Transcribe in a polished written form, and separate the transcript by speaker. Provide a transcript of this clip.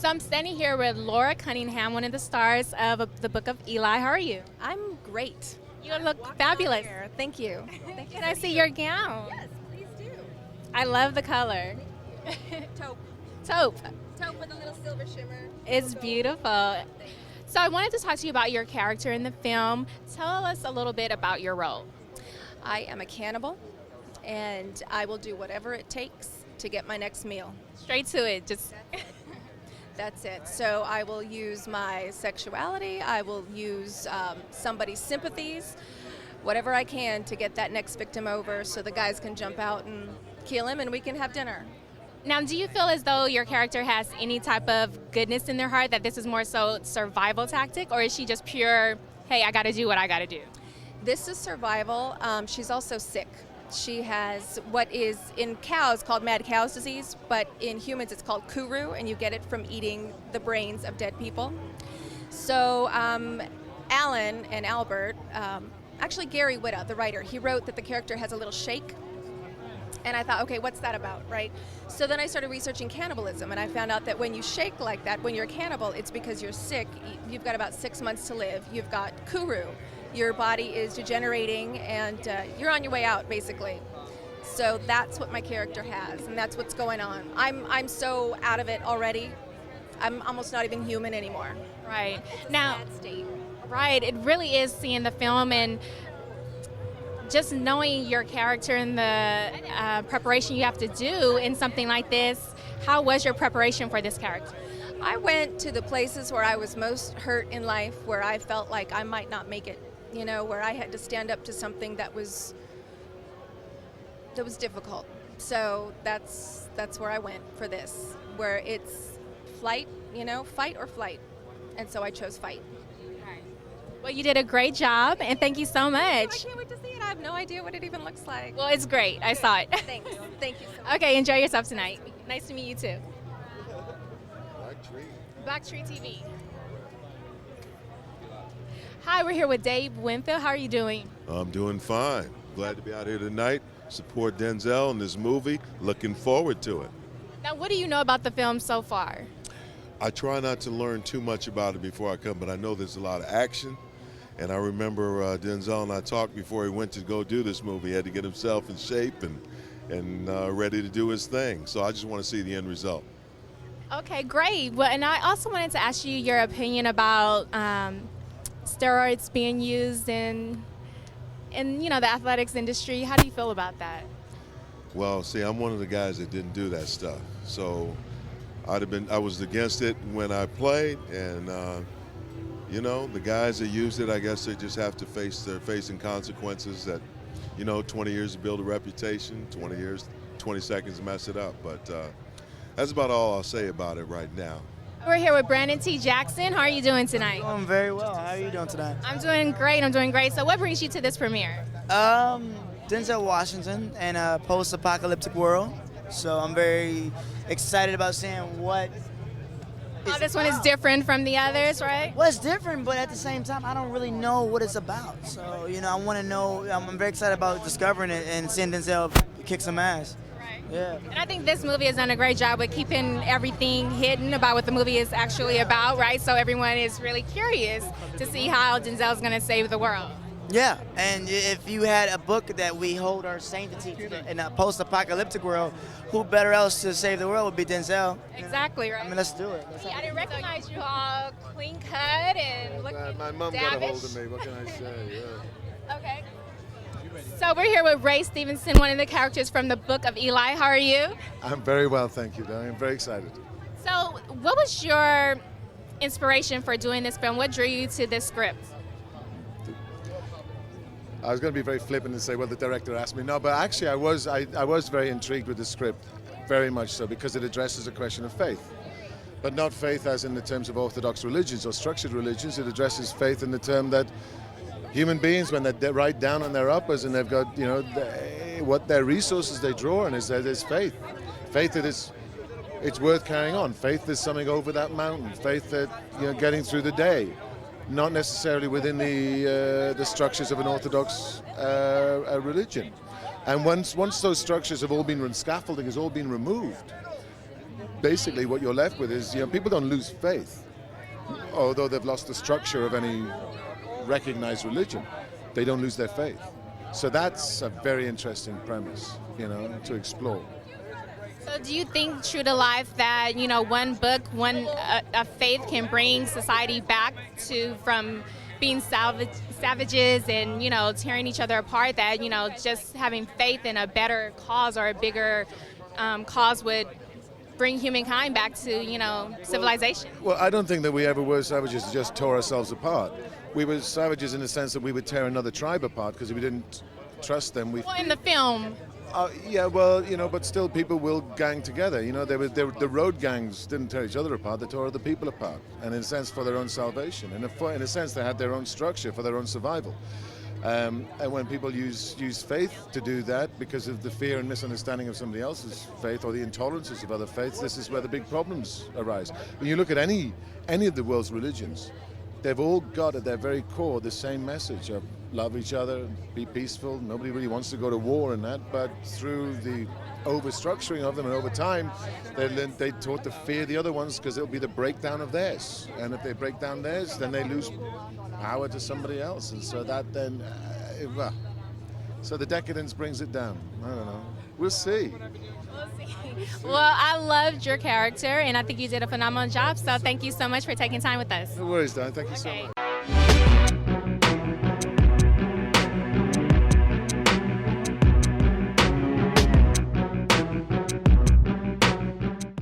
Speaker 1: So I'm standing here with Laura Cunningham, one of the stars of the Book of Eli. How are you?
Speaker 2: I'm great.
Speaker 1: You look fabulous.
Speaker 2: Thank you. Thank you.
Speaker 1: Can I see your gown?
Speaker 2: Yes, please do.
Speaker 1: I love the color.
Speaker 2: Taupe.
Speaker 1: Taupe.
Speaker 2: Taupe with a little silver shimmer.
Speaker 1: It's beautiful. So I wanted to talk to you about your character in the film. Tell us a little bit about your role.
Speaker 2: I am a cannibal, and I will do whatever it takes to get my next meal.
Speaker 1: Straight to it. Just
Speaker 2: That's it. So I will use my sexuality. I will use somebody's sympathies, whatever I can to get that next victim over so the guys can jump out and kill him and we can have dinner.
Speaker 1: Now, do you feel as though your character has any type of goodness in their heart, that this is more so survival tactic, or is she just pure, hey, I got to do what I got to do?
Speaker 2: This is survival. She's also sick. She has what is in cows called mad cow's disease, but in humans it's called kuru, and you get it from eating the brains of dead people. So Alan and Albert, actually Gary Whitta, the writer, he wrote that the character has a little shake. And I thought, okay, what's that about, right? So then I started researching cannibalism, and I found out that when you shake like that, when you're a cannibal, it's because you're sick. You've got about 6 months to live. You've got kuru. Your body is degenerating, and you're on your way out, basically. So that's what my character has, and that's what's going on. I'm so out of it already. I'm almost not even human anymore.
Speaker 1: Right.
Speaker 2: It's a
Speaker 1: Now,
Speaker 2: sad state.
Speaker 1: right, it really is seeing the film and just knowing your character and the preparation you have to do in something like this. How was your preparation for this character?
Speaker 2: I went to the places where I was most hurt in life, where I felt like I might not make it, you know, where I had to stand up to something that was difficult. So that's where I went for this, where it's flight, you know, fight or flight. And so I chose fight.
Speaker 1: Well, you did a great job, and thank you so
Speaker 2: I
Speaker 1: much.
Speaker 2: can't wait to see it. I have no idea what it even looks like.
Speaker 1: Well, it's great. I saw it.
Speaker 2: Thanks. Thank you so much.
Speaker 1: Okay, enjoy yourself tonight. Nice to meet you too.
Speaker 3: Black Tree.
Speaker 1: Black Tree TV. Hi, we're here with Dave Winfield. How are you doing?
Speaker 3: I'm doing fine. Glad to be out here tonight. Support Denzel in this movie. Looking forward to it.
Speaker 1: Now, what do you know about the film so far?
Speaker 3: I try not to learn too much about it before I come, but I know there's a lot of action. And I remember Denzel and I talked before he went to go do this movie. He had to get himself in shape and ready to do his thing. So I just want to see the end result.
Speaker 1: Okay, great. Well, and I also wanted to ask you your opinion about steroids being used in you know, the athletics industry. How do you feel about that?
Speaker 3: Well, see, I'm one of the guys that didn't do that stuff. So I was against it when I played, and you know, the guys that used it, I guess they just have to they're facing consequences that, you know, 20 years to build a reputation, 20 years, 20 seconds to mess it up. But that's about all I'll say about it right now.
Speaker 1: We're here with Brandon T. Jackson. How are you doing tonight?
Speaker 4: Doing very well. How are you doing tonight?
Speaker 1: I'm doing great. I'm doing great. So what brings you to this premiere?
Speaker 4: Denzel Washington and a post-apocalyptic world. So I'm very excited about seeing what.
Speaker 1: Oh, this one is different from the others, right?
Speaker 4: Well, it's different, but at the same time, I don't really know what it's about. So, you know, I want to know. I'm very excited about discovering it and seeing Denzel kick some ass.
Speaker 1: Right.
Speaker 4: Yeah.
Speaker 1: And I think this movie has done a great job with keeping everything hidden about what the movie is actually about, right? So everyone is really curious to see how Denzel's going to save the world.
Speaker 4: Yeah, and if you had a book that we hold our sanctity in a post-apocalyptic world, who better else to save the world would be Denzel?
Speaker 1: Exactly, right?
Speaker 4: I mean, let's do it.
Speaker 1: See, I didn't recognize you all clean cut and looking
Speaker 5: My mom got a hold of
Speaker 1: davish.
Speaker 5: me. What can I say? Yeah.
Speaker 1: Okay. So we're here with Ray Stevenson, one of the characters from the Book of Eli. How are you?
Speaker 5: I'm very well, thank you. I'm very excited.
Speaker 1: So what was your inspiration for doing this film? What drew you to this script?
Speaker 5: I was going to be very flippant and say, well, the director asked me. No, but actually I was very intrigued with the script, very much so, because it addresses a question of faith. But not faith as in the terms of orthodox religions or structured religions. It addresses faith in the term that human beings, when they're right down on their uppers and they've got, you know, what their resources they draw on is faith. Faith that it's worth carrying on. Faith is something over that mountain. Faith that, you know, getting through the day. Not necessarily within the structures of an orthodox religion. And once those structures have all been, scaffolding has all been removed, basically what you're left with is, people don't lose faith, although they've lost the structure of any recognized religion. They don't lose their faith. So that's a very interesting premise, to explore.
Speaker 1: So do you think, true to life, that one book, a faith can bring society back from being savages and tearing each other apart? That just having faith in a better cause or a bigger cause would bring humankind back to civilization?
Speaker 5: Well, I don't think that we ever were savages, just tore ourselves apart. We were savages in the sense that we would tear another tribe apart because if we didn't trust them,
Speaker 1: Well, in the film.
Speaker 5: Yeah, well, but still people will gang together. The road gangs didn't tear each other apart, they tore other people apart. And in a sense for their own salvation. In a sense they had their own structure for their own survival. And when people use faith to do that because of the fear and misunderstanding of somebody else's faith or the intolerances of other faiths, this is where the big problems arise. When you look at any of the world's religions, they've all got at their very core the same message of love each other, be peaceful. Nobody really wants to go to war and that, but through the overstructuring of them and over time, they taught to fear the other ones because it'll be the breakdown of theirs. And if they break down theirs, then they lose power to somebody else. And so that then, so the decadence brings it down. I don't know. We'll see.
Speaker 1: Well, I loved your character, and I think you did a phenomenal job. So thank you so much for taking time with us.
Speaker 5: No worries, Dan. Thank you so
Speaker 1: Okay.
Speaker 5: much.